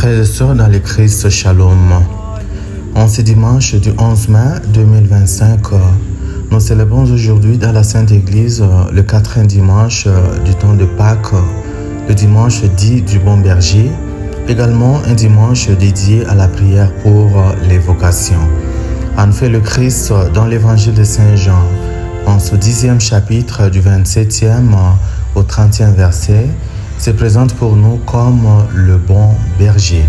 Frères et sœurs dans le Christ, Shalom. En ce dimanche du 11 mai 2025, nous célébrons aujourd'hui dans la Sainte Église le 4e dimanche du temps de Pâques, le dimanche dit du Bon Berger, également un dimanche dédié à la prière pour les vocations. En fait, le Christ, dans l'évangile de Saint Jean, en ce 10e chapitre du 27e au 30e verset, se présente pour nous comme le bon berger.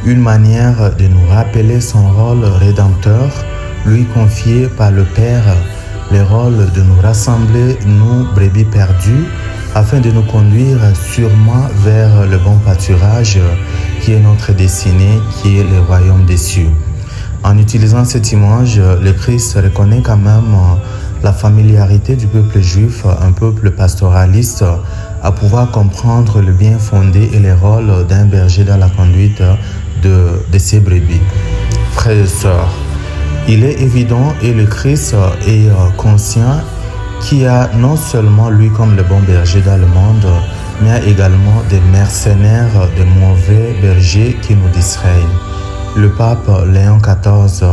Une manière de nous rappeler son rôle rédempteur, lui confié par le Père, le rôle de nous rassembler, nous, brebis perdues, afin de nous conduire sûrement vers le bon pâturage qui est notre destinée, qui est le royaume des cieux. En utilisant cette image, le Christ reconnaît quand même la familiarité du peuple juif, un peuple pastoraliste, à pouvoir comprendre le bien fondé et le rôle d'un berger dans la conduite de ses brebis. Frères et sœurs, il est évident et le Christ est conscient qu'il y a non seulement lui comme le bon berger dans le monde, mais il y a également des mercenaires, des mauvais bergers qui nous distraient. Le pape Léon XIV,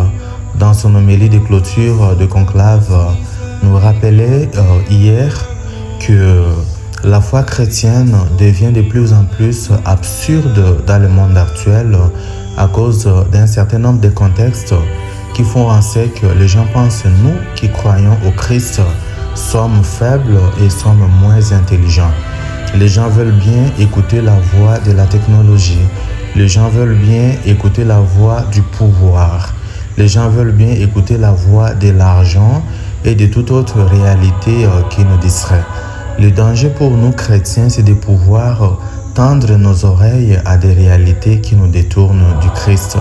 dans son homélie de clôture de conclave, nous rappelait hier que la foi chrétienne devient de plus en plus absurde dans le monde actuel à cause d'un certain nombre de contextes qui font en sorte que les gens pensent, nous qui croyons au Christ, sommes faibles et sommes moins intelligents. Les gens veulent bien écouter la voix de la technologie. Les gens veulent bien écouter la voix du pouvoir. Les gens veulent bien écouter la voix de l'argent et de toute autre réalité qui nous distrait. Le danger pour nous chrétiens, c'est de pouvoir tendre nos oreilles à des réalités qui nous détournent du Christ.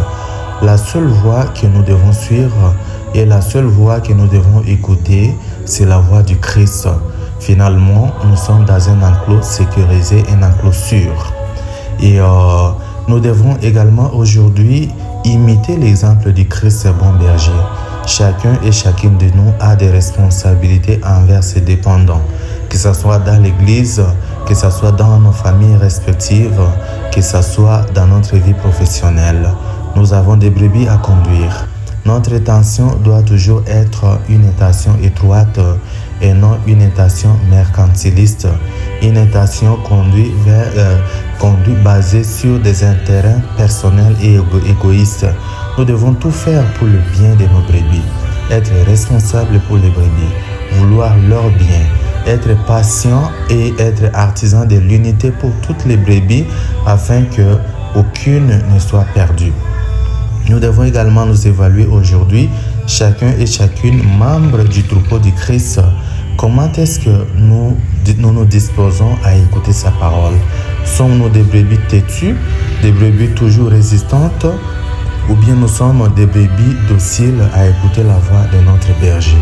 La seule voix que nous devons suivre et la seule voix que nous devons écouter, c'est la voix du Christ. Finalement, nous sommes dans un enclos sécurisé, un enclos sûr. Et nous devons également aujourd'hui imiter l'exemple du Christ bon berger. Chacun et chacune de nous a des responsabilités envers ses dépendants, que ce soit dans l'Église, que ce soit dans nos familles respectives, que ce soit dans notre vie professionnelle. Nous avons des brebis à conduire. Notre intention doit toujours être une intention étroite et non une intention mercantiliste, une intention conduite basée sur des intérêts personnels et égoïstes. Nous devons tout faire pour le bien de nos brebis, être responsables pour les brebis, vouloir leur bien, être patient et être artisan de l'unité pour toutes les brebis afin qu'aucune ne soit perdue. Nous devons également nous évaluer aujourd'hui, chacun et chacune, membre du troupeau du Christ. Comment est-ce que nous disposons à écouter sa parole? Sommes-nous des brebis têtues, des brebis toujours résistantes, ou bien nous sommes des brebis dociles à écouter la voix de notre berger?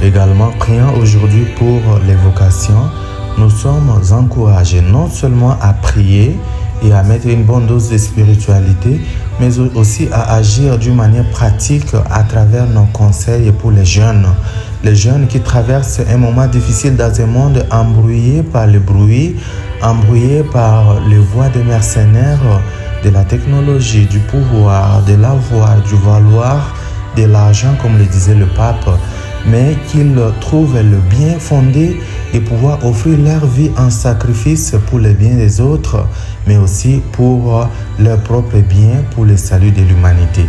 Également, priant aujourd'hui pour les vocations, nous sommes encouragés non seulement à prier et à mettre une bonne dose de spiritualité, mais aussi à agir d'une manière pratique à travers nos conseils pour les jeunes qui traversent un moment difficile dans un monde embrouillé par le bruit, embrouillé par les voix des mercenaires, de la technologie, du pouvoir, de l'avoir, du valoir, de l'argent, comme le disait le pape, mais qu'ils trouvent le bien fondé de pouvoir offrir leur vie en sacrifice pour le bien des autres, mais aussi pour leur propre bien, pour le salut de l'humanité.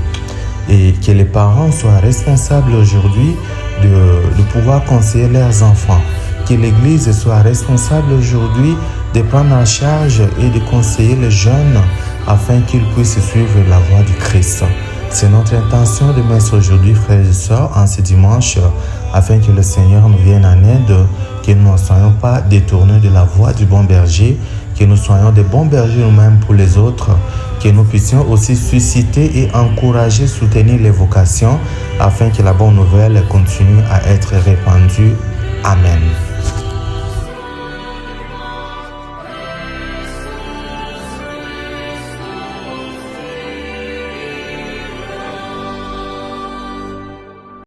Et que les parents soient responsables aujourd'hui de pouvoir conseiller leurs enfants. Que l'Église soit responsable aujourd'hui de prendre en charge et de conseiller les jeunes afin qu'ils puissent suivre la voie du Christ. C'est notre intention de mettre aujourd'hui, frères et sœurs, en ce dimanche, afin que le Seigneur nous vienne en aide, que nous ne soyons pas détournés de la voie du bon berger, que nous soyons des bons bergers nous-mêmes pour les autres, que nous puissions aussi susciter et encourager, soutenir les vocations, afin que la bonne nouvelle continue à être répandue. Amen.